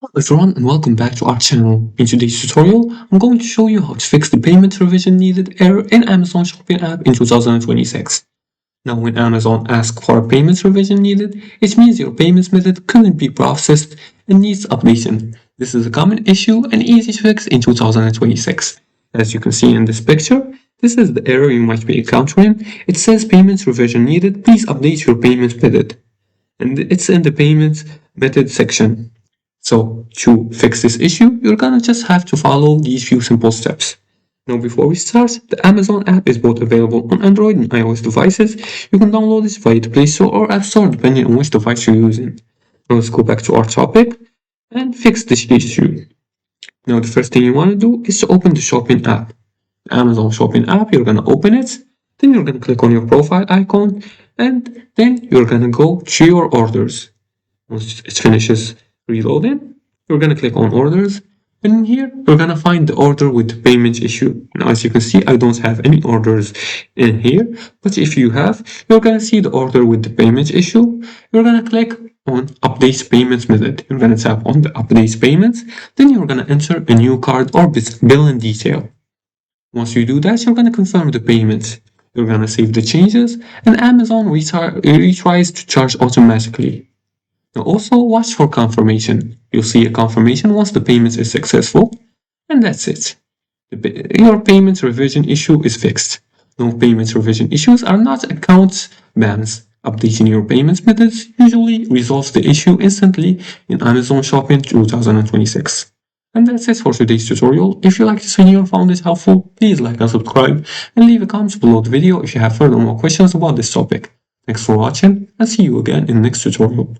Hello everyone and welcome back to our channel. In today's tutorial, I'm going to show you how to fix the payment revision needed error in Amazon Shopping app in 2026. Now when Amazon asks for a payment revision needed, it means your payments method couldn't be processed and needs updating. This is a common issue and easy to fix in 2026. As you can see in this picture, this is the error you might be encountering. It says payment revision needed, please update your payment method. And it's in the payment method section. So to fix this issue, you're gonna just have to follow these few simple steps. Now before we start, the Amazon app is both available on Android and iOS devices. You can download it via the Play Store or App Store depending on which device you're using. Now let's go back to our topic and fix this issue. Now the first thing you want to do is to open the shopping app. The Amazon shopping app, you're gonna open it, then you're gonna click on your profile icon, and then you're gonna go to your orders. Once it finishes reloading, you're going to click on orders, and in here you're going to find the order with the payment issue. Now as you can see, I don't have any orders in here, but if you have, you're going to see the order with the payment issue. You're going to click on update payment method. You're going to tap on the update payments, then you're going to enter a new card or billing detail. Once you do that, you're going to confirm the payment. You're going to save the changes, and Amazon retries to charge automatically. Now also watch for confirmation. You'll see a confirmation once the payment is successful, and that's it. Your payment revision issue is fixed. No payment revision issues are not account bans. Updating your payment methods usually resolves the issue instantly in Amazon Shopping 2026. And that's it for today's tutorial. If you liked this video and found it helpful, please like and subscribe, and leave a comment below the video if you have further more questions about this topic. Thanks for watching, and see you again in the next tutorial.